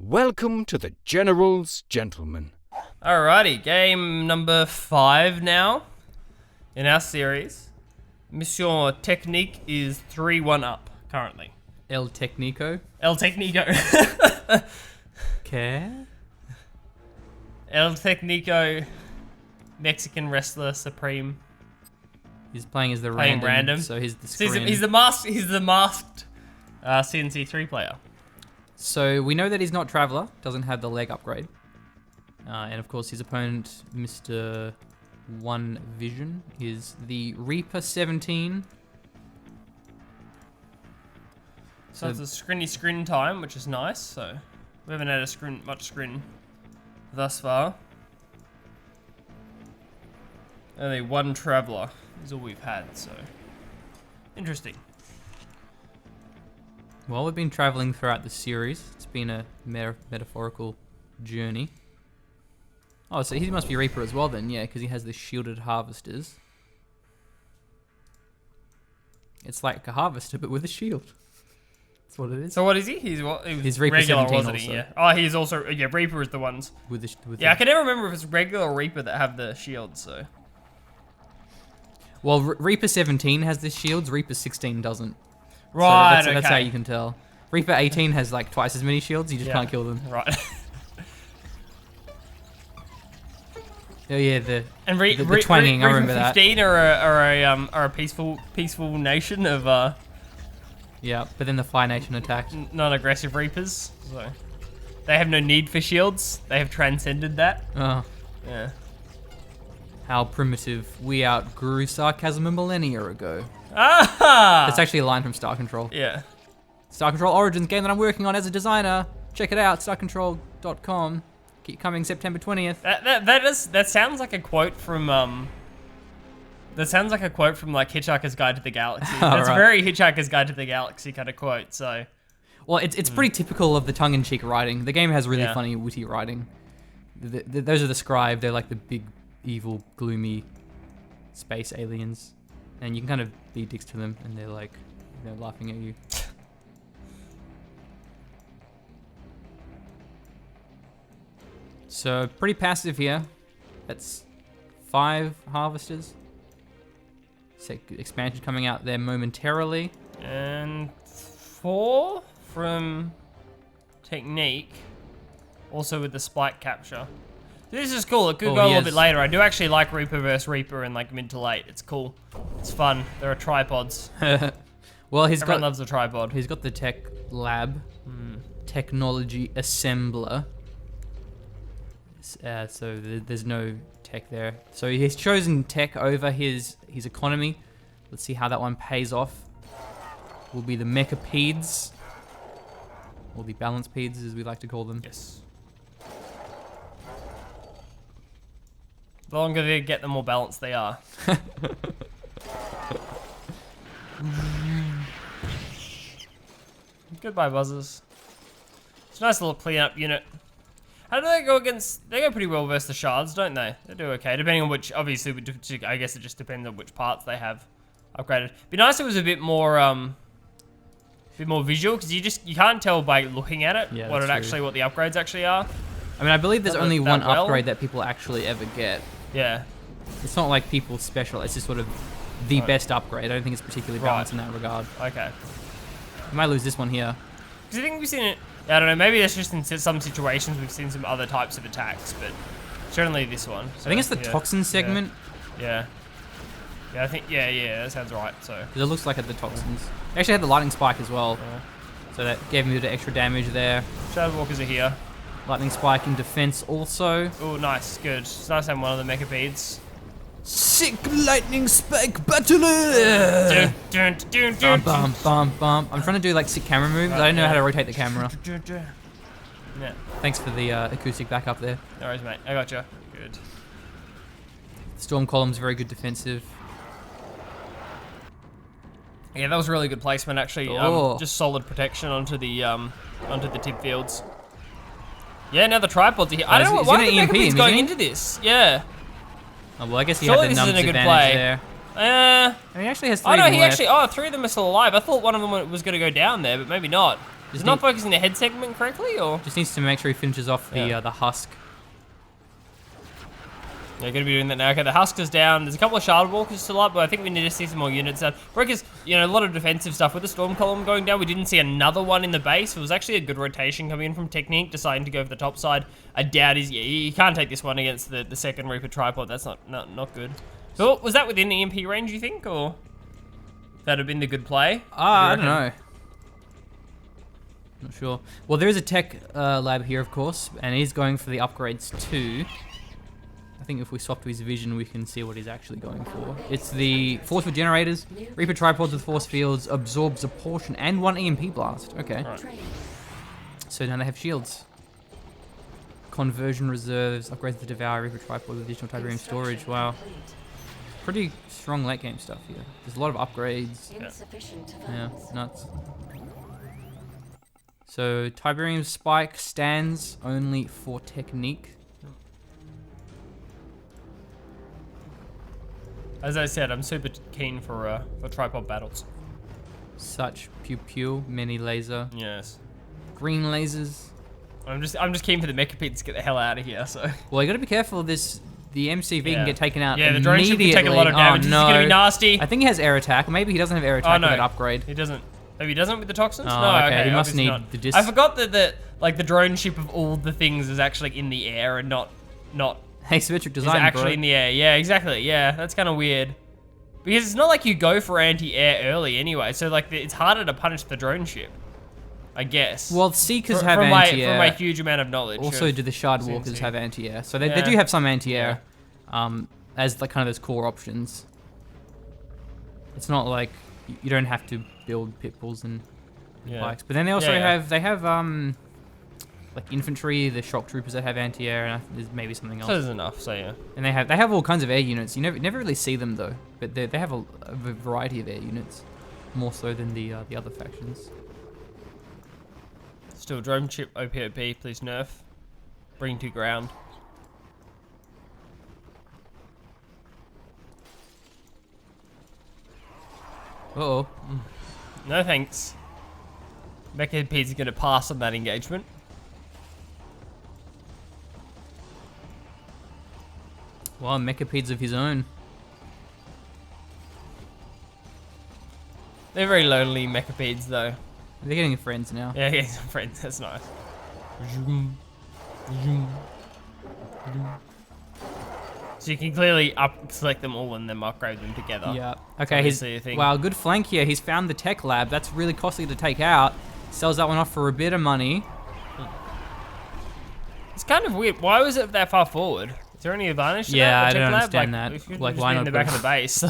Welcome to the General's Gentlemen. Alrighty, game number 5 now in our series. Mission Technique is 3-1 up currently. El Técnico. El Técnico. ¿Qué? El Técnico, Mexican wrestler supreme. He's playing as the Playing random. so he's the So screen. he's the masked CNC3 player. So we know that he's not Traveler, doesn't have the leg upgrade. And of course his opponent, Mr. OneVision, is the Reaper 17. So it's a screen time, which is nice. So we haven't had much screen thus far. Only one Traveler is all we've had, so interesting. Well, we've been traveling throughout the series. It's been a metaphorical journey. Oh, so he must be Reaper as well then, yeah, because he has the shielded harvesters. It's like a harvester, but with a shield. That's what it is. So what is he? He's what? He was He's Reaper regular, 17 wasn't he? also. Yeah. Oh, he's also Reaper is the ones. With I can never remember if it's regular or Reaper that have the shields. So. Well, Reaper 17 has the shields. Reaper 16 doesn't. Right. So that's how you can tell. Reaper 18 has like twice as many shields. You just can't kill them. Right. Oh yeah, the and twanging. I remember that. 15 are a peaceful nation of Yeah, but then the Fire Nation attacked. non-aggressive Reapers. So they have no need for shields. They have transcended that. Oh, Yeah. how primitive. We outgrew sarcasm a millennia ago. Ah. That's actually a line from Star Control. Yeah. Star Control Origins, game that I'm working on as a designer. Check it out, starcontrol.com. Keep coming September 20th. That sounds like a quote from That sounds like a quote from like Hitchhiker's Guide to the Galaxy. That's a Right. very Hitchhiker's Guide to the Galaxy kind of quote. So. Well, it's pretty typical of the tongue-in-cheek writing. The game has really Yeah. funny, witty writing. Those are the scribe. They're like the big, evil, gloomy space aliens. And you can kind of be dicks to them, and they're like, laughing at you. So, pretty passive here. That's 5 harvesters. Expansion coming out there momentarily. And 4 from Technique. Also with the spike capture. This is cool. It could go a little bit later. I do actually like Reaper vs. Reaper in like mid to late. It's cool. It's fun. There are tripods. Well, Everyone loves a tripod. He's got the tech lab, technology assembler. So there's no tech there. So he's chosen tech over his economy. Let's see how that one pays off. Will be the mechapeds, or the balance peds as we like to call them. Yes. The longer they get, the more balanced they are. Goodbye, buzzers. It's a nice little clean-up unit. How do they go against... They go pretty well versus the shards, don't they? They do okay, depending on which... Obviously, I guess it just depends on which parts they have upgraded. Be nice if it was a bit more visual, because you can't tell by looking at it what the upgrades actually are. I mean, I believe there's only one well. upgrade that people actually ever get. Yeah. It's not like people special. It's just sort of the best upgrade. I don't think it's particularly balanced in that regard. Okay. We might lose this one here. Because I think we've seen it... I don't know, maybe that's just in some situations we've seen some other types of attacks, but certainly this one. So, I think it's the toxin segment. Yeah. Yeah, I think, yeah, that sounds right, so. Because it looks like the toxins. They actually had the lightning spike as well. Yeah. So that gave me a bit of extra damage there. Shadow Walkers are here. Lightning spike in defense also. Oh, nice, good. It's nice to have one of the mechapeds. Sick lightning spike battle! Bum, bum, bum, bum. I'm trying to do like sick camera moves. I don't know how to rotate the camera. Yeah. Thanks for the acoustic backup there. No worries, mate. I gotcha. Good. Storm column's very good defensive. Yeah, that was really good placement actually. Just solid protection onto the tip fields. Yeah, now the tripods are here. I don't know why the mechapede's going into this. Yeah. Oh, well, I guess he Surely had the numbers this isn't a good advantage play. there. And he actually has 3 Oh no, of them he left. actually. Oh, 3 of them are still alive. I thought one of them was going to go down there, but maybe not. Is it not focusing the head segment correctly, or? Just needs to make sure he finishes off the husk. Yeah, gonna be doing that now. Okay, the husk is down. There's a couple of shard walkers still up, but I think we need to see some more units down. Breakers, you know, a lot of defensive stuff with the storm column going down. We didn't see another one in the base. It was actually a good rotation coming in from Technique, deciding to go for the top side. I doubt you can't take this one against the second Reaper tripod. That's not good. So was that within EMP range, you think, or that'd have been the good play? I don't know. Not sure. Well, there is a tech lab here, of course, and he's going for the upgrades too. I think if we swap to his vision, we can see what he's actually going for. It's the force field generators, Reaper tripods with force fields, absorbs a portion, and 1 EMP blast. Okay. Right. So now they have shields. Conversion reserves, upgrades to Devour, Reaper tripod with additional tiberium storage. Wow. Pretty strong late game stuff here. There's a lot of upgrades. Yeah, nuts. So Tiberium Spike stands only for Technique. As I said, I'm super keen for tripod battles. Such pew pew, mini laser, Yes. green lasers. I'm just keen for the mecha pits to get the hell out of here. So. Well, you got to be careful. The MCV can get taken out. Yeah, the drone ship can take a lot of Oh, damage. no. This is gonna be nasty. I think he has air attack. Maybe he doesn't have air attack with that upgrade. He doesn't. Maybe he doesn't with the toxins? Oh, no, okay. He must obviously need not. the disc. I forgot that the drone ship of all the things is actually in the air and not Asymmetric is design, actually bro. in the air. Yeah, exactly. Yeah, that's kind of weird. Because it's not like you go for anti-air early anyway, so like it's harder to punish the drone ship, I guess. Well, Seekers Fr- have from anti-air. From my huge amount of knowledge. Also, do the Shard CNC. Walkers have anti-air? So they Yeah. do have some anti-air as like kind of those core options. It's not like you don't have to build pit bulls and bikes. But then they also have like infantry, the shock troopers that have anti-air, and there's maybe something else. So there's enough. So yeah. And they have all kinds of air units. You never really see them though, but they have a variety of air units, more so than the other factions. Still, drone ship OPOP, please nerf. Bring to ground. Uh-oh. No thanks. Mecha P's going to pass on that engagement. Well, Mechapeds of his own. They're very lonely Mechapeds though. They're getting friends now. Yeah, yeah, some friends. That's nice. So you can clearly select them all and then upgrade them together. Yeah. Okay. Wow, good flank here. He's found the tech lab. That's really costly to take out. Sells that one off for a bit of money. It's kind of weird. Why was it that far forward? Is there any advantage to that? Yeah, I The tech don't lab? understand Like, that. if you Like, just why be not in the back put- of the base?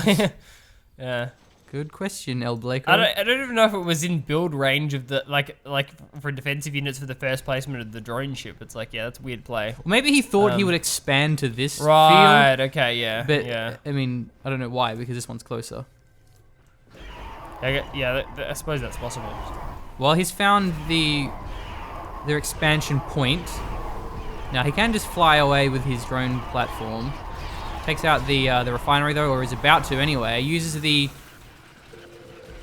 Yeah. Good question, El Blake. I don't even know if it was in build range of the like for defensive units for the first placement of the drone ship. It's like, yeah, that's a weird play. Well, maybe he thought he would expand to this Right. field. Okay. Yeah. But yeah. I mean, I don't know why, because this one's closer. Yeah. I suppose that's possible. Well, he's found their expansion point. Now he can just fly away with his drone platform. Takes out the refinery though, or is about to anyway. Uses the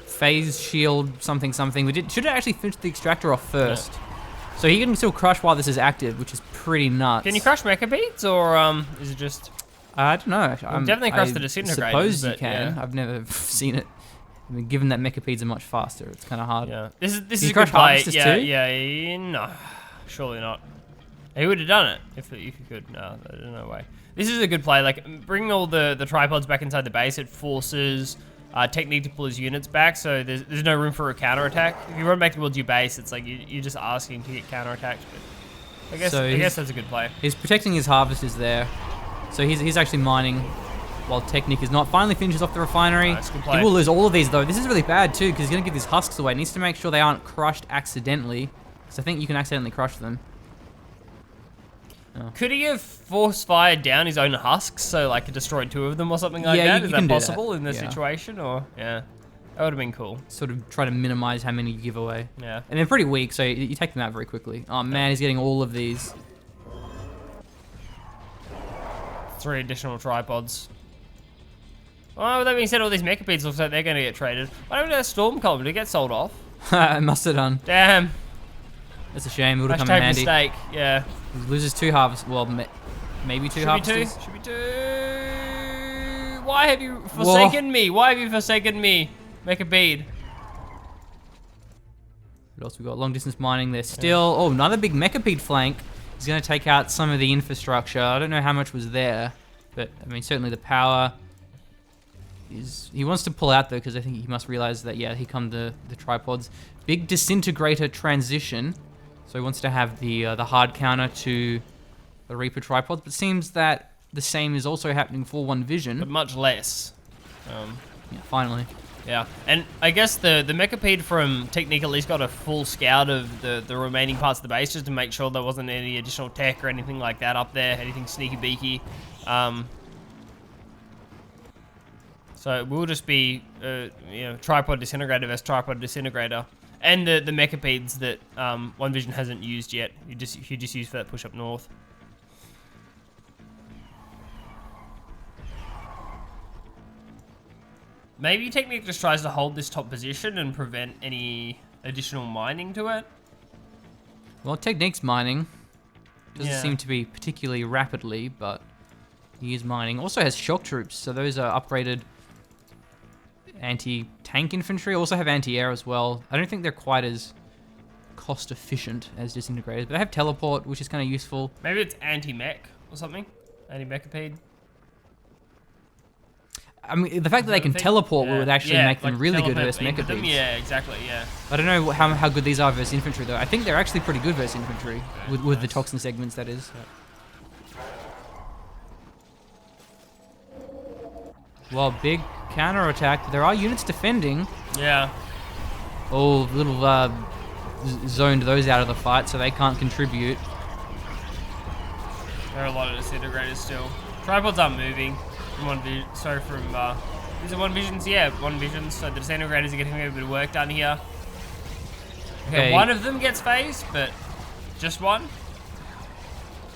phase shield something. Should have actually finished the extractor off first. Yeah. So he can still crush while this is active, which is pretty nuts. Can you crush mecha beats, or is it just? I don't know. Definitely crush the disintegrators. Suppose you but, can. Yeah. I've never seen it. I mean, given that Mechapeds are much faster, it's kind of hard. Yeah. This is you a crush good play. harvesters Yeah. too? Yeah. No. Surely not. He would have done it if you could. No, there's no way. This is a good play. Like, bring all the tripods back inside the base. It forces Technique to pull his units back, so there's no room for a counterattack. If you run back towards your base, it's like you're just asking to get counterattacked. But I guess that's a good play. He's protecting his harvesters there. So he's actually mining while Technique is not. Finally finishes off the refinery. Nice, good play. He will lose all of these though. This is really bad too, because he's going to give these husks away. He needs to make sure they aren't crushed accidentally, because I think you can accidentally crush them. Could he have force fired down his own husks, so like destroyed 2 of them or something like that? You Is can that do possible that. in this situation? Or that would have been cool. Sort of try to minimize how many you give away. Yeah. And they're pretty weak, so you take them out very quickly. Oh man, he's getting all of these. 3 additional tripods. Oh, with that being said, all these Mechapeds looks like they're going to get traded. Why don't we get a storm column? Did it get sold off? I must have done. Damn. That's a shame. It would have come in Hashtag handy. mistake. Yeah. He loses 2 halves. Well, maybe 2 halves. Should be 2. Why have you forsaken me? Why have you forsaken me? Make a bead. What else we got? Long distance mining there still. Oh, another big mechapede flank. He's going to take out some of the infrastructure. I don't know how much was there, but I mean, certainly the power is... He wants to pull out though, because I think he must realize that, yeah, here come the tripods. Big disintegrator transition. So he wants to have the hard counter to the Reaper tripods, but it seems that the same is also happening for OneVision. But much less. Yeah, finally. Yeah, and I guess the mechapede from Technique at least got a full scout of the remaining parts of the base just to make sure there wasn't any additional tech or anything like that up there, anything sneaky beaky. So it will just be tripod disintegrator versus tripod disintegrator, and the mechapedes that OneVision hasn't used yet. You just use for that push up north. Maybe Technique just tries to hold this top position and prevent any additional mining to it. Well, Technique's mining. Doesn't seem to be particularly rapidly, but he is mining. Also has shock troops, so those are upgraded anti-tank infantry. Also have anti-air as well. I don't think they're quite as cost efficient as disintegrators, but they have teleport, which is kind of useful. Maybe it's anti-mech or something? Anti-mechapede? I mean, the fact that they can teleport would actually make them really good versus mechapedes. Yeah, exactly, yeah. I don't know how good these are versus infantry, though. I think they're actually pretty good versus infantry, with the toxin segments, that is. Well, big counter-attack. There are units defending. Yeah. Oh, little zoned those out of the fight, so they can't contribute. There are a lot of disintegrators still. Tripods aren't moving. These are OneVisions, yeah, OneVisions. So the disintegrators are getting a bit of work done here. Okay, one of them gets phased, but just one.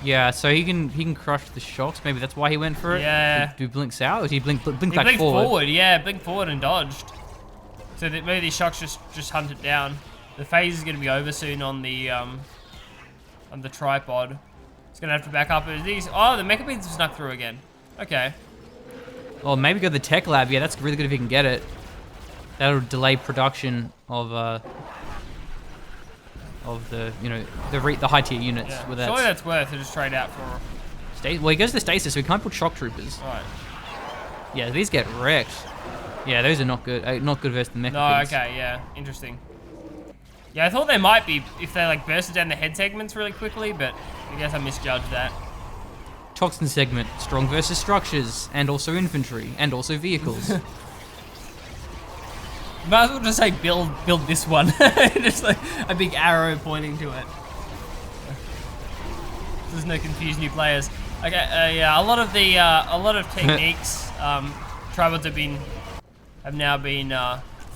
Yeah, so he can crush the shocks. Maybe that's why he went for it. Yeah. Do blinks out? Or did he blink He back blinked forward? Yeah, blinked forward and dodged. So that maybe these shocks just hunt it down. The phase is going to be over soon on the tripod. It's going to have to back up. These. Oh, the mechapedes have snuck through again. Okay. Well, maybe go to the tech lab. Yeah, that's really good if you can get it. That'll delay production of the the high tier units. Yeah. With Surely that's worth to just trade out for. Well, he goes to stasis, so he can't put shock troopers. Right. Yeah, these get wrecked. Yeah, those are not good. Not good versus the mechapedes. No, okay, yeah, interesting. Yeah, I thought they might be if they like bursted down the head segments really quickly, but I guess I misjudged that. Toxin segment, strong versus structures, and also infantry, and also vehicles. Might as well just say build this one. Just like a big arrow pointing to it. There's no confuse new players. Okay, yeah, a lot of techniques, tripods have now been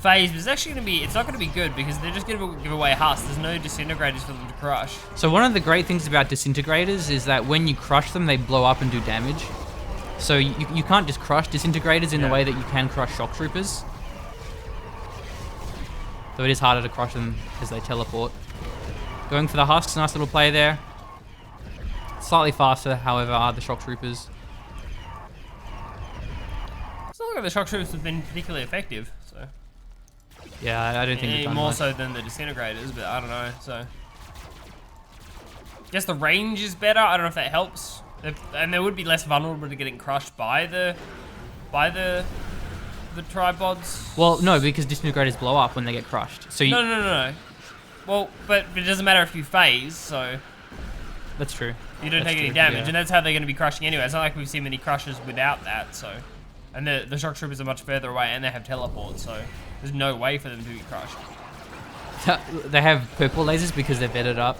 phased. But it's not gonna be good because they're just gonna give away husks. There's no disintegrators for them to crush. So one of the great things about disintegrators is that when you crush them, they blow up and do damage. So you can't just crush disintegrators in the way that you can crush shock troopers. Though it is harder to crush them as they teleport. Going for the husks, nice little play there. Slightly faster, however, are the shock troopers. It's not like the shock troopers have been particularly effective, so. Yeah, I don't think they've done more much. so than the disintegrators, but I don't know. So, guess the range is better. I don't know if that helps, and they would be less vulnerable to getting crushed by the tripods. Well, no, because disintegrators blow up when they get crushed. So No. Well, but it doesn't matter if you phase, so. That's true. You don't take any damage, and that's how they're going to be crushing anyway. It's not like we've seen many crushes without that, so. And the shock troopers are much further away, and they have teleport, so there's no way for them to be crushed. They have purple lasers because they're bedded up.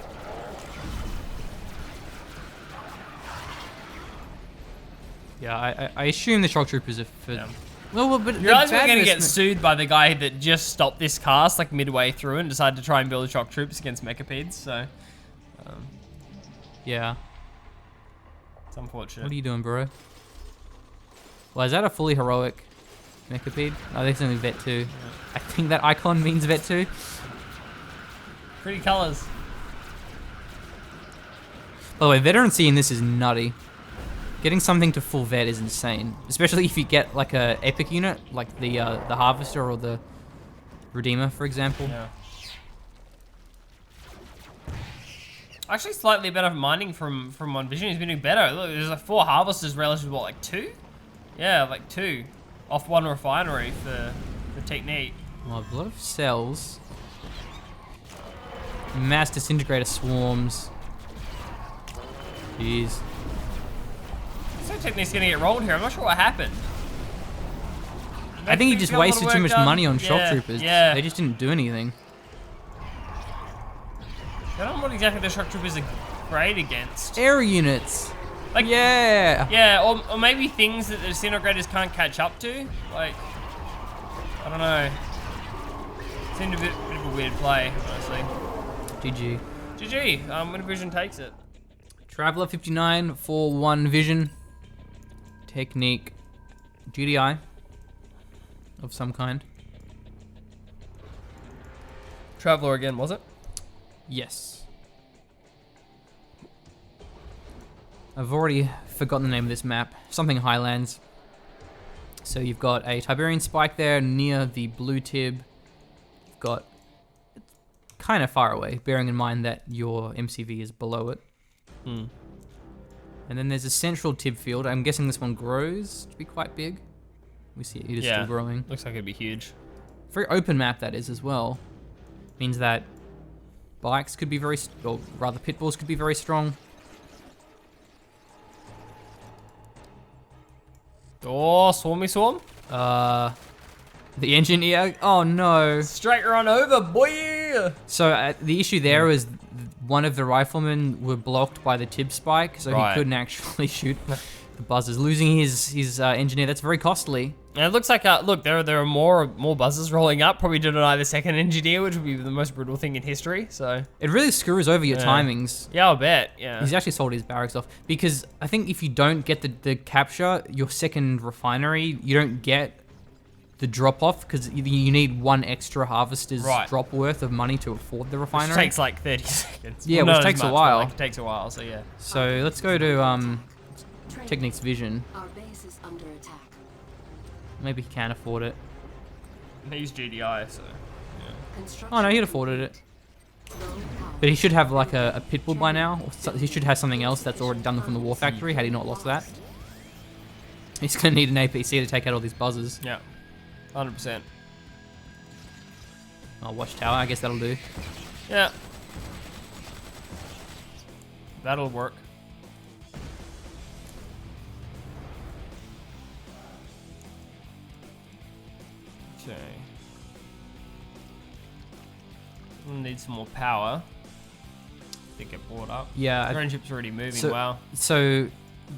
Yeah, I assume the shock troopers are for... Yeah. Well, but you realize we're going to get sued by the guy that just stopped this cast like midway through and decided to try and build shock troops against mechapedes, so... yeah. It's unfortunate. What are you doing, bro? Well, is that a fully heroic mechapede? I think it's only Vet 2. Yeah. I think that icon means Vet 2. Pretty colors. By the way, veterancy in this is nutty. Getting something to full vet is insane, especially if you get like a epic unit, like the Harvester or the Redeemer, for example. Yeah. Actually, slightly better mining from OneVision. He's been doing better. Look, there's like 4 Harvesters relative to what, like 2? Yeah, like 2 off 1 refinery for Technique. Oh, a lot of cells. Mass disintegrator swarms. Jeez. So Technique's gonna get rolled here. I'm not sure what happened. I think he just wasted too much money on shock yeah, troopers. Yeah. They just didn't do anything. I don't know what exactly the shock troopers are great against. Air units. Like, yeah. Yeah, or maybe things that the disintegrators can't catch up to. Like, I don't know. Seemed a bit of a weird play, honestly. GG. GG. OneVision takes it. Traveler 59 for OneVision. Technique. GDI of some kind. Traveler again, was it? Yes. I've already forgotten the name of this map. Something Highlands. So you've got a Tiberian spike there near the blue tib. You've got... It's kind of far away, bearing in mind that your MCV is below it. Hmm. And then there's a central tib field. I'm guessing this one grows to be quite big. We see it is still growing. Looks like it'd be huge. Very open map that is as well. Means that bikes could be very, or rather pit bulls could be very strong. Oh, swarmy swarm. The engineer. Oh no. Straight run over, boy. So the issue there is one of the riflemen were blocked by the tib spike, so he couldn't actually shoot the buzzers, losing his engineer. That's very costly. And it looks like, look, there are more buzzers rolling up, probably to deny the second engineer, which would be the most brutal thing in history. So it really screws over your timings. Yeah, I'll bet. Yeah. He's actually sold his barracks off because I think if you don't get the capture, your second refinery, you don't get the drop off because you need 1 extra harvester's drop worth of money to afford the refinery. Which takes like 30 seconds. Yeah, well, which takes a while. Like, it takes a while, so yeah. So let's go to Technique's Vision. Our base is under attack. Maybe he can afford it. He's GDI, so yeah. Oh no, he'd afforded it. But he should have like a pitbull by now. Or he should have something else that's already done from the War Factory had he not lost that. He's gonna need an APC to take out all these buzzers. Yeah, 100%. Oh, watchtower, I guess that'll do. Yeah. That'll work. Okay. We'll need some more power to get brought up. Yeah. Drone ship's already moving well. So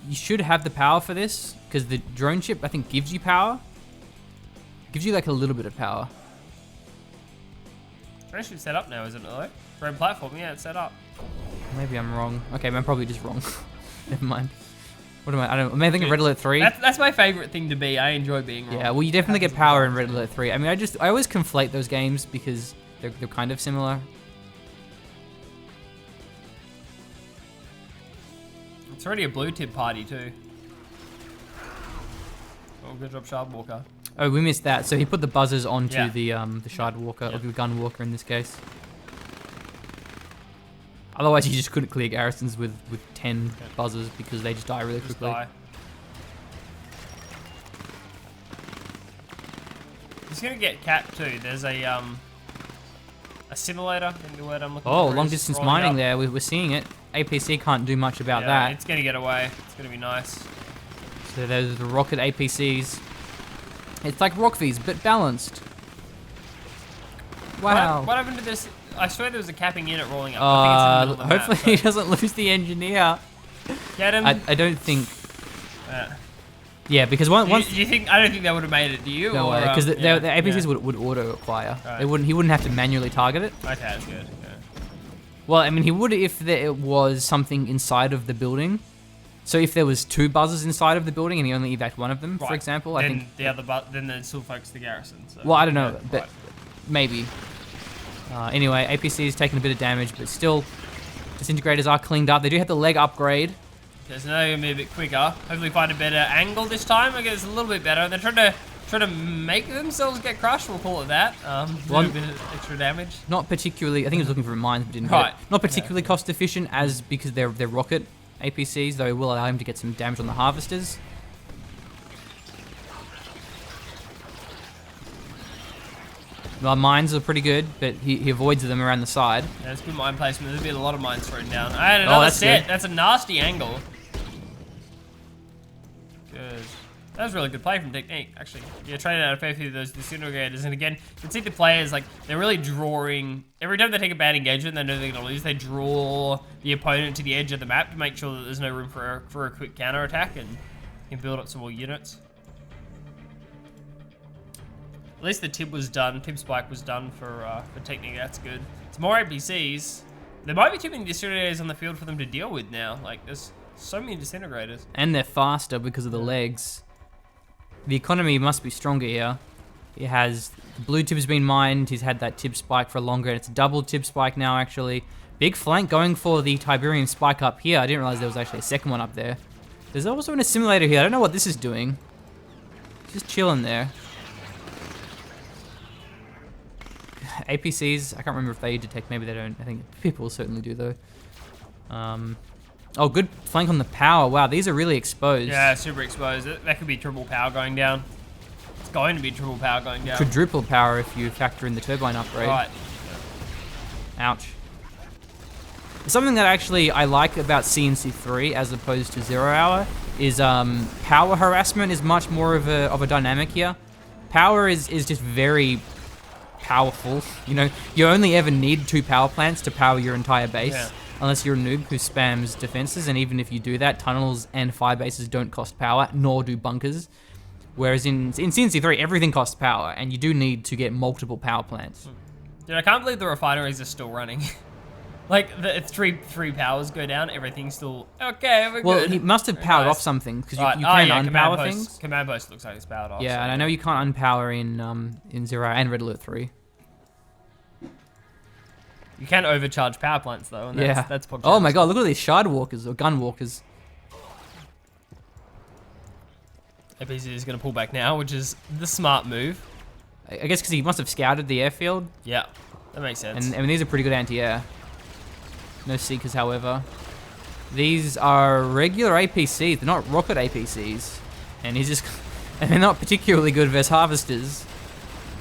you should have the power for this because the drone ship I think gives you power. Gives you like a little bit of power. Drone ship's set up now, isn't it though? Drone platform, yeah, it's set up. Maybe I'm wrong. Okay, I'm probably just wrong. Never mind. What am I? Am I thinking Red Alert 3? That's my favorite thing to be. I enjoy being wrong. Yeah, well, you definitely get power in Red Alert 3. I mean, I always conflate those games because they're kind of similar. It's already a blue tip party too. Oh, good job, Shard Walker. Oh, we missed that. So he put the buzzers onto Yeah. the Shard Walker, or the Gun Walker in this case. Otherwise, you just couldn't clear garrisons with 10 buzzers because they just die really quickly. He's gonna get capped too. There's a simulator. I think the word I'm looking Oh, for long is distance rolling mining up. there. We're seeing it. APC can't do much about Yeah, that. it's gonna get away. It's gonna be nice. So there's the rocket APCs. It's like Rockvies, but balanced. Wow. What happened to this? I swear there was a capping unit rolling up. I think it's in the middle of the Hopefully map, he doesn't lose the engineer. Get him. I don't think. Yeah, because once. Do you think? I don't think they would have made it. Do you? No way, because the APCs would auto acquire. Right. He wouldn't have to manually target it. Okay, that's good. Yeah. Well, I mean, he would if there was something inside of the building. So if there was 2 buzzers inside of the building and he only evac one of them, for example, then I think the other then they still focus the garrison. So. Well, I don't know, Yeah, but maybe. Anyway, APC is taking a bit of damage, but still Disintegrators are cleaned up. They do have the leg upgrade. Okay, so now they're gonna be a bit quicker. Hopefully find a better angle this time. I guess it's a little bit better. They're trying to make themselves get crushed. We'll call it that. Do a bit of extra damage. Not particularly. I think he was looking for mines, but didn't. Right. Not particularly cost efficient, as because they're rocket APCs, though it will allow him to get some damage on the harvesters. Well, mines are pretty good, but he avoids them around the side. Yeah, it's good mine placement. There's been a lot of mines thrown down. I had another set. Good. That's a nasty angle. Good. That was a really good play from Technique, actually. Yeah, trading out a fair few of those disintegrators. And again, you can see the players, like, they're really drawing... Every time they take a bad engagement, they know they're going to lose. They draw the opponent to the edge of the map to make sure that there's no room for a quick counter-attack and can build up some more units. At least the tib was done. Tib spike was done for Technique. That's good. It's more APCs. There might be too many disintegrators on the field for them to deal with now. Like, there's so many disintegrators. And they're faster because of the legs. The economy must be stronger here. He has the blue tib has been mined. He's had that tib spike for longer. And it's a double tib spike now, actually. Big flank going for the Tiberium spike up here. I didn't realize there was actually a second one up there. There's also an assimilator here. I don't know what this is doing. Just chilling there. APCs, I can't remember if they detect, maybe they don't. I think people certainly do though. Oh, good flank on the power. Wow, these are really exposed. Yeah, super exposed. That could be triple power going down. It's going to be triple power going down. Quadruple power if you factor in the turbine upgrade. Right. Ouch. Something that actually I like about CNC3 as opposed to 0 Hour is power harassment is much more of a dynamic here. Power is just very powerful. You know, you only ever need 2 power plants to power your entire base, unless you're a noob who spams defenses, and even if you do that, tunnels and fire bases don't cost power, nor do bunkers. Whereas in CNC3, everything costs power, and you do need to get multiple power plants. Dude, I can't believe the refineries are still running. Like, if three powers go down, everything's still... Okay, we're good. Well, he must have powered off something, because you can unpower things. Command post looks like it's powered off. Yeah, so and I know you can't unpower in 0 Hour and Red Alert 3. You can overcharge power plants, though, and that's popular. Oh my god, look at these shard walkers, or gun walkers. APC is going to pull back now, which is the smart move. I guess because he must have scouted the airfield. Yeah, that makes sense. And I mean, these are pretty good anti-air. No Seekers, however. These are regular APCs. They're not rocket APCs. And he's just... and they're not particularly good versus harvesters.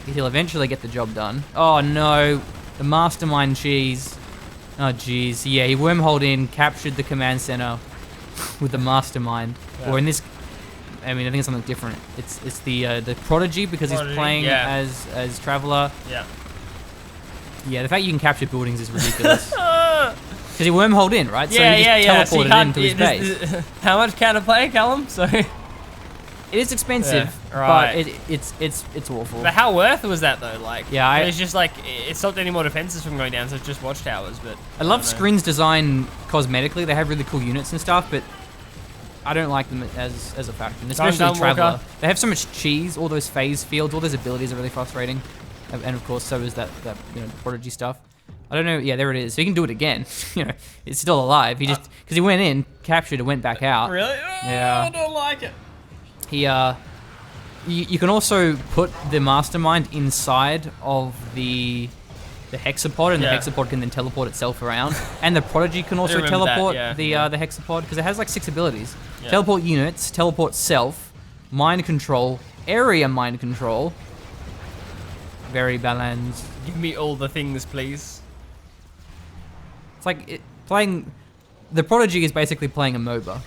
He'll eventually get the job done. Oh no, the mastermind cheese. Oh jeez, yeah, he wormholed in, captured the command center with the mastermind. Yeah. Or in this... I mean, I think it's something different. It's the prodigy because he's playing as traveler. Yeah. Yeah, the fact you can capture buildings is ridiculous. Because he wormholed in, right? Yeah, so he just teleported into his base. How much counterplay, Callum? So it is expensive, right. but it's awful. But how worth was that though? Like, yeah, it's just like it stopped any more defenses from going down, so it's just watchtowers. But I love Screen's design cosmetically. They have really cool units and stuff, but I don't like them as a faction, especially Traveler. They have so much cheese, all those phase fields, all those abilities are really frustrating. And of course, so is that prodigy stuff. I don't know. Yeah, there it is. So he can do it again. It's still alive. He just because he went in, captured, and went back out. Really? Yeah. I don't like it. He you can also put the mastermind inside of the hexapod, and the hexapod can then teleport itself around. And the prodigy can also teleport the hexapod because it has like 6 abilities: teleport units, teleport self, mind control, area mind control. Very balanced. Give me all the things, please. It's like playing... The Prodigy is basically playing a MOBA.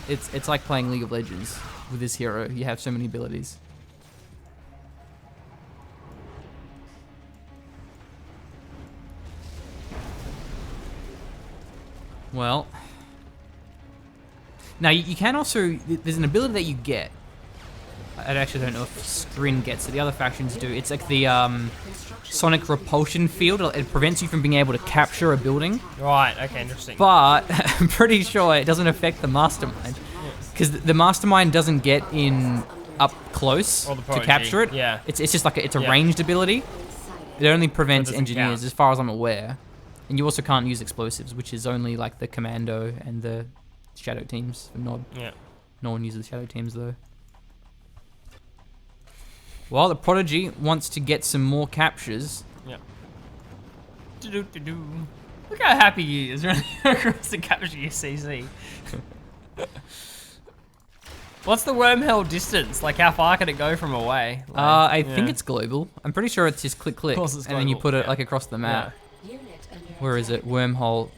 It's like playing League of Legends with this hero. You have so many abilities. Well... Now, you can also... There's an ability that you get. I actually don't know if Scrin gets it. The other factions do. It's like the sonic repulsion field. It prevents you from being able to capture a building. Right, okay, interesting. But I'm pretty sure it doesn't affect the mastermind. Because the mastermind doesn't get in up close to capture it. Yeah. It's just like it's a ranged ability. It only prevents engineers, as far as I'm aware. And you also can't use explosives, which is only like the commando and the shadow teams for Nod. Yeah. No one uses shadow teams though. Well, the Prodigy wants to get some more captures. Yeah. Do-do-do-do. Look how happy he is running across to capture your CC. What's the wormhole distance? Like, how far can it go from away? Like, I think it's global. I'm pretty sure it's just click, click, Of course it's and then you global, put it yeah. like across the map. Yeah. Where is it? Wormhole.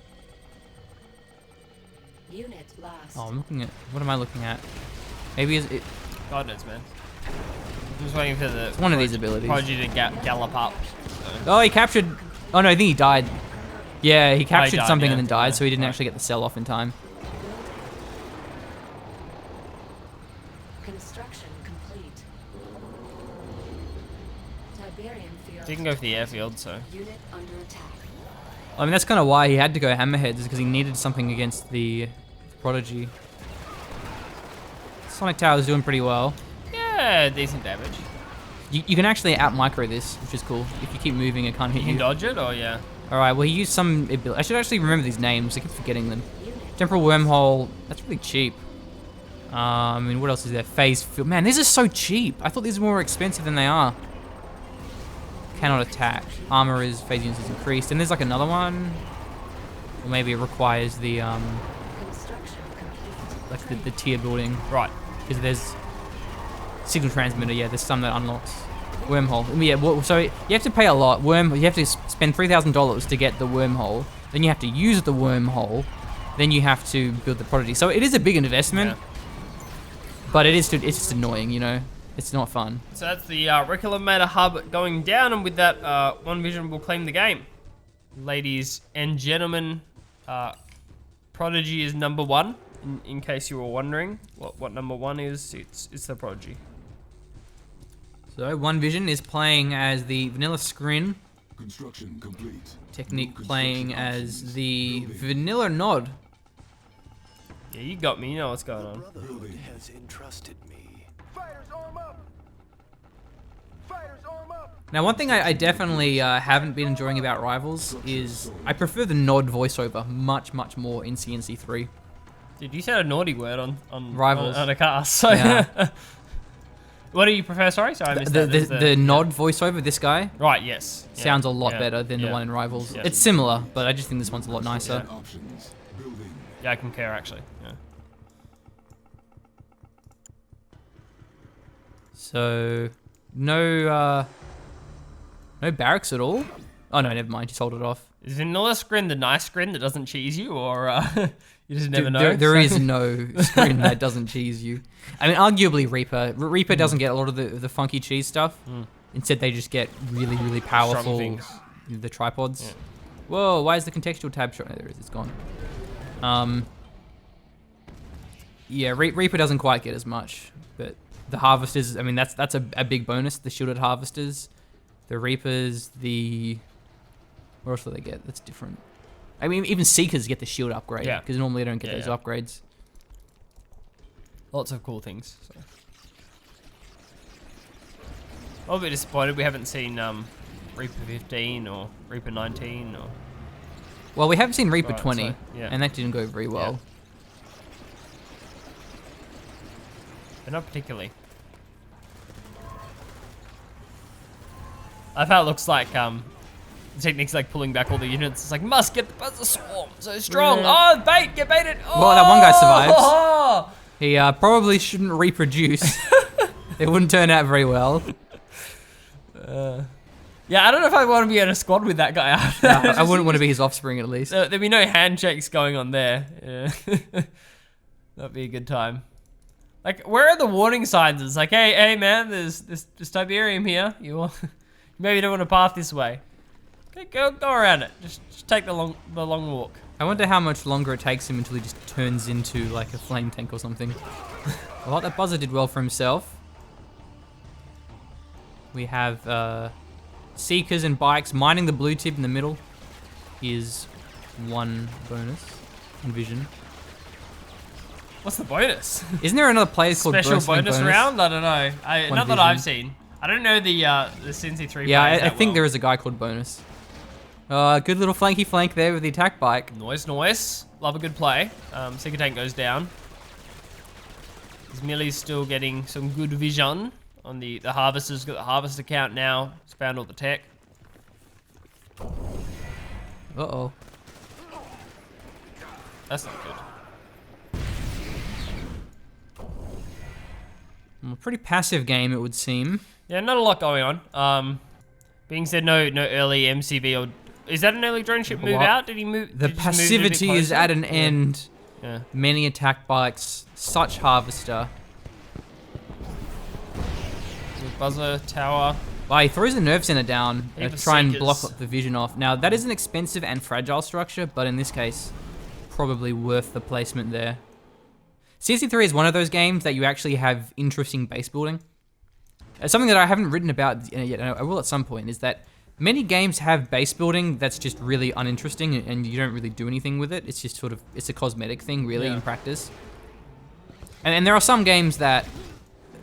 Unit lost. Oh, I'm looking at. What am I looking at? Maybe is it? God knows, man. I'm just waiting for the It's one of these abilities. Prodigy to gallop up. So. Oh, he captured. Oh no, I think he died. Yeah, he captured died, something yeah. and then died, so he didn't Right. actually get the sell off in time. Construction complete. Tiberium field. You can go for the airfield, so. Unit under attack. I mean, that's kind of why he had to go hammerheads, is because he needed something against the Prodigy. Sonic Tower's doing pretty well. Yeah, decent damage. You can actually out micro this, which is cool. If you keep moving, it can't hit You can you. dodge it, or yeah. All right, well, he used some ability. I should actually remember these names. I keep forgetting them. Unit. Temporal Wormhole, that's really cheap. I mean, what else is there? Phase Field. Man, these are so cheap. I thought these were more expensive than they are. Cannot attack. Armor is, phase units is increased. And there's like another one. Or maybe it requires the, Construction complete. like the tier building. Right. Because there's signal transmitter, yeah, there's some that unlocks. Wormhole. Yeah, well, so you have to pay a lot. You have to spend $3,000 to get the wormhole. Then you have to use the wormhole. Then you have to build the Prodigy. So it is a big investment. Yeah. But it's just annoying, you know? It's not fun. So that's the Reclamator hub going down, and with that, OneVision will claim the game. Ladies and gentlemen, Prodigy is number one. In case you were wondering what number one is, it's the Prodigy. So OneVision is playing as the Vanilla Scrin. Construction complete. Technique playing as the Vanilla Nod. Yeah, you got me. You know what's going on. Building. has entrusted me. Now, one thing I definitely haven't been enjoying about Rivals is I prefer the Nod voiceover much, much more in CNC3. Dude, you said a naughty word on Rivals. on a cast. So Yeah. what do you prefer? Sorry, I missed that. The Nod voiceover, this guy, Right. Yes. Yeah, sounds a lot yeah, better than the yeah. one in Rivals. Yeah. It's similar, but I just think this one's a lot nicer. Options. Building. Yeah, I concur actually. Yeah. So, no barracks at all. Oh no, never mind. Just hold it off. Is Vanilla Scrin the nice Scrin that doesn't cheese you, or you just never know? There is no screen that doesn't cheese you. I mean, arguably Reaper doesn't get a lot of the funky cheese stuff. Instead, they just get really, really powerful things. the tripods. Yeah. Whoa! Why is the contextual tab showing? There it is. It's gone. Yeah, Reaper doesn't quite get as much, but the harvesters. I mean, that's a big bonus. The shielded harvesters, the Reapers, the what else do they get? That's different. I mean, even Seekers get the shield upgrade Yeah. because normally they don't get Yeah, those yeah. upgrades. Lots of cool things. So. I'm a bit disappointed we haven't seen Reaper 15 or Reaper 19 or. Well, we have seen Reaper Right, 20, so, yeah. and that didn't go very well. But not particularly. I thought it looks like the technique's like pulling back all the units. It's like must get the buzzer swarm so strong. Yeah. Oh, bait, get baited. Oh! Well, that one guy survives. Oh! He probably shouldn't reproduce. It wouldn't turn out very well. Yeah, I don't know if I want to be in a squad with that guy. After. I wouldn't want to be his offspring at least. There'd be no handshakes going on there. Yeah. That'd be a good time. Like, where are the warning signs? It's like, hey, man, there's Tiberium here. You maybe don't want to path this way. Okay, go around it. Just take the long walk. I wonder how much longer it takes him until he just turns into like a flame tank or something. Well, that buzzer did well for himself. We have Seekers and Bikes. Mining the blue tip in the middle is one bonus in vision. What's the bonus? Isn't there another place called Special Bursting bonus round? I don't know. Not that OneVision. I've seen. I don't know the Cincy 3 Yeah, players I that think well. there is a guy called Bonus. Good little flanky flank there with the attack bike. Nice, nice. Love a good play. Seeker tank goes down. His Millie's still getting some good vision on the harvester's got the harvester count now. It's found all the tech. Uh-oh. That's not good. Pretty passive game, it would seem. Yeah, not a lot going on. Being said, no early MCV or is that an early drone ship move What? out? Did he move? The did he just move it a bit passivity is closer? at an end. Yeah. Many attack bikes, such harvester. Buzzer tower. Wow, he throws the nerve center down Heap to of try and Seekers. block the vision off. Now, that is an expensive and fragile structure, but in this case, probably worth the placement there. CC3 is one of those games that you actually have interesting base building. Something that I haven't written about yet, and I will at some point, is that many games have base building that's just really uninteresting and you don't really do anything with it. It's just sort of, it's a cosmetic thing really Yeah. in practice. And there are some games that,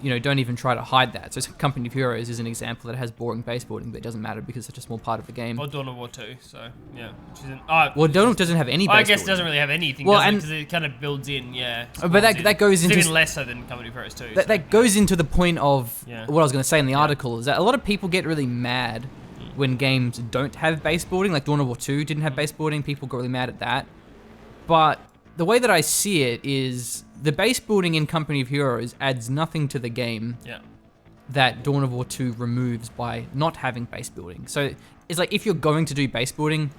you know, don't even try to hide that. So Company of Heroes is an example that has boring base building, but it doesn't matter because it's such a small part of the game. Or Dawn of War 2, so yeah. Which isn't, Well, Dawn doesn't have any base I guess it building. doesn't really have anything, Well, does it? and- Because it kind of builds in, yeah. But that goes It's into even less so than Company of Heroes 2. so. That goes into the point of Yeah. what I was going to say in the article, is that a lot of people get really mad when games don't have base building. Like Dawn of War 2 didn't have base building. People got really mad at that. But the way that I see it is the base building in Company of Heroes adds nothing to the game Yeah. that Dawn of War 2 removes by not having base building. So it's like if you're going to do base building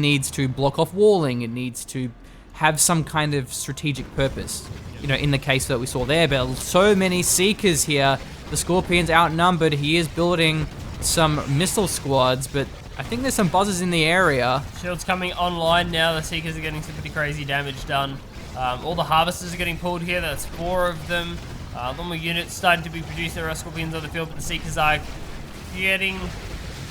needs to block off walling. It needs to have some kind of strategic purpose. You know, in the case that we saw there, but so many Seekers here. The Scorpions outnumbered. He is building some missile squads, but I think there's some buzzers in the area. Shields coming online now. The Seekers are getting some pretty crazy damage done. All the Harvesters are getting pulled here. That's 4 of them. A lot more units starting to be produced. There are Scorpions on the field, but the Seekers are getting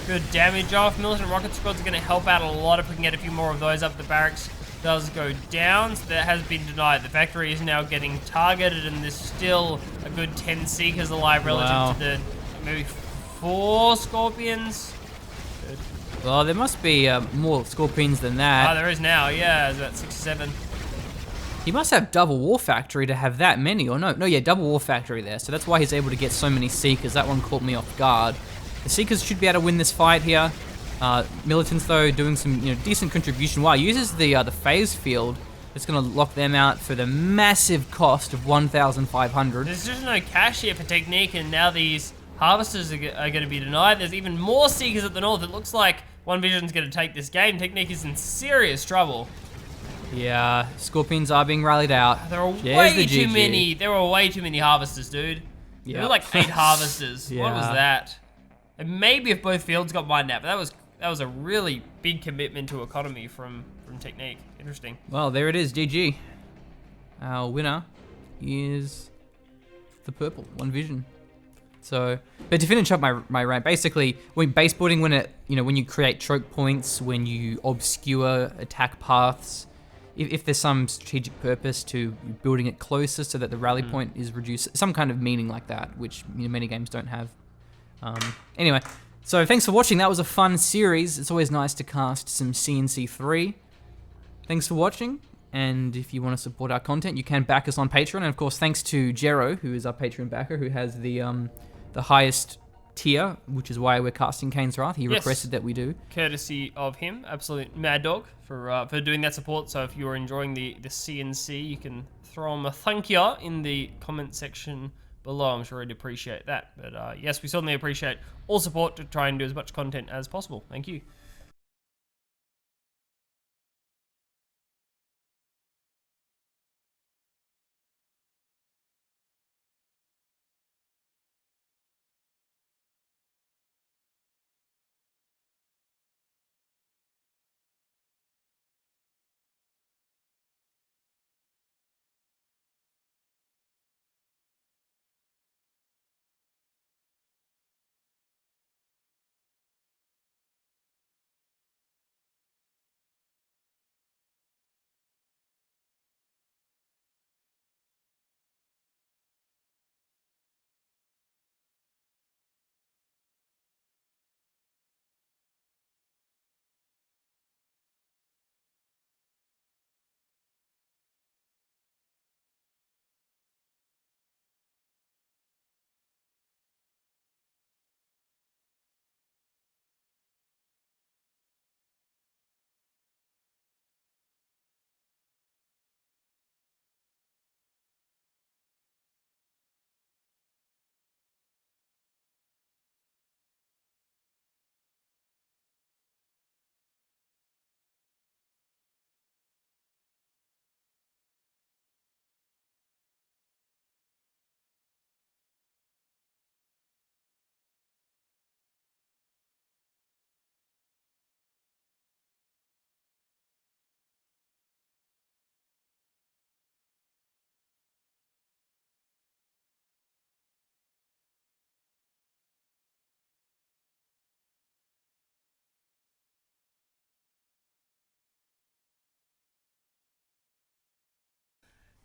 good damage off. Militant Rocket Squads are going to help out a lot if we can get a few more of those up. The barracks does go down, so that has been denied. The factory is now getting targeted, and there's still a good 10 Seekers alive relative Wow. to the maybe 4 Scorpions. Well, there must be more Scorpions than Ah, that. there is now, yeah, there's about 6 or 7. He must have Double War Factory to have that many, or no, yeah, Double War Factory there. So that's why he's able to get so many Seekers. That one caught me off guard. The Seekers should be able to win this fight here. Militants, though, doing some decent contribution. Wow, uses the phase field. It's going to lock them out for the massive cost of 1,500. There's just no cash here for Technique, and now these Harvesters are going to be denied. There's even more Seekers at the north. It looks like OneVision's going to take this game. Technique is in serious trouble. Yeah, Scorpions are being rallied out. There are There's way the too GG. many. There were way too many Harvesters, dude. There Yeah. were like 8 Harvesters. What was Yeah. that? And maybe if both fields got mined out, but that was a really big commitment to economy from Technique. Interesting. Well, there it is, GG. Our winner is the purple, OneVision. So, but to finish up my rant, basically, when base building, when you create choke points, when you obscure attack paths, if there's some strategic purpose to building it closer so that the rally point is reduced, some kind of meaning like that, which many games don't have. Anyway, so thanks for watching. That was a fun series. It's always nice to cast some CNC3. Thanks for watching, and if you want to support our content, you can back us on Patreon. And of course, thanks to Jero, who is our Patreon backer, who has the highest tier, which is why we're casting Kane's Wrath. He Yes. requested that we do. Courtesy of him, absolute mad dog for doing that support. So if you're enjoying the CNC, you can throw him a thank you in the comment section below. I'm sure he'd appreciate that. But yes, we certainly appreciate all support to try and do as much content as possible. Thank you.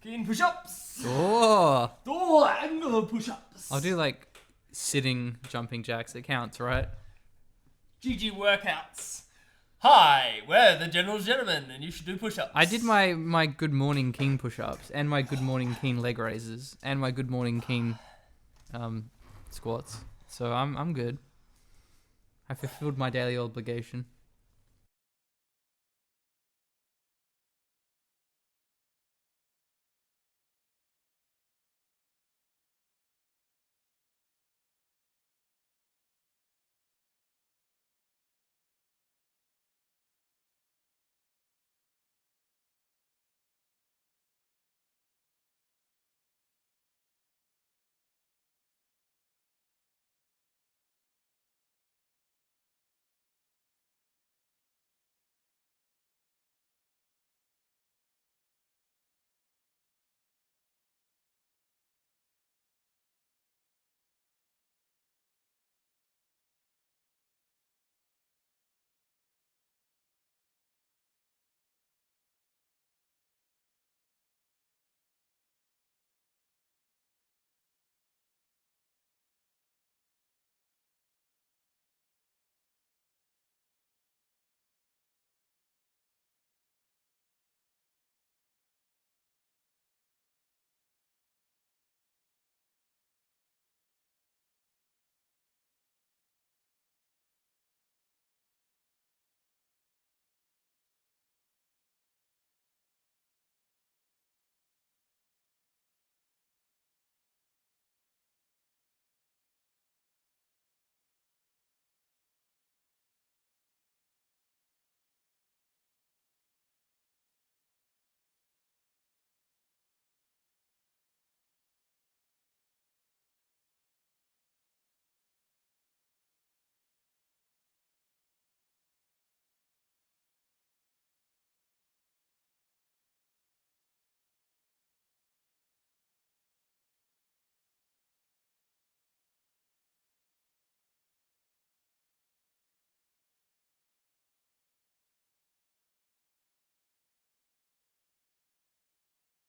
Keen push-ups. Oh, Angular push-ups. I'll do like sitting jumping jacks. It counts, right? GG workouts. Hi, we're the General's Gentlemen, and you should do push-ups. I did my Good Morning King push-ups and my Good Morning King leg raises and my Good Morning King squats. So I'm good. I fulfilled my daily obligation.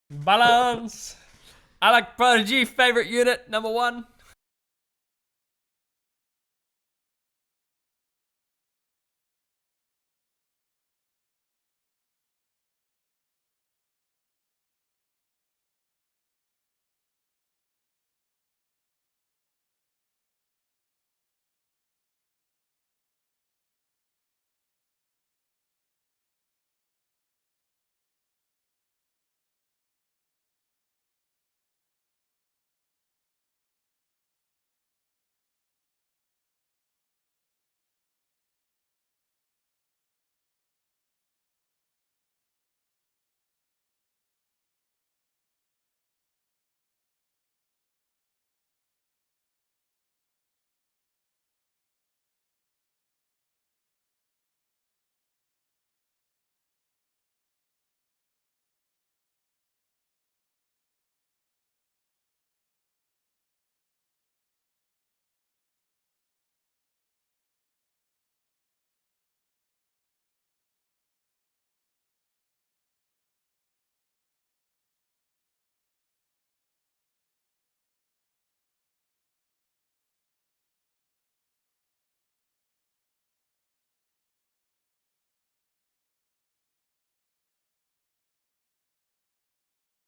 Balance. I like Prodigy, favorite unit, number 1.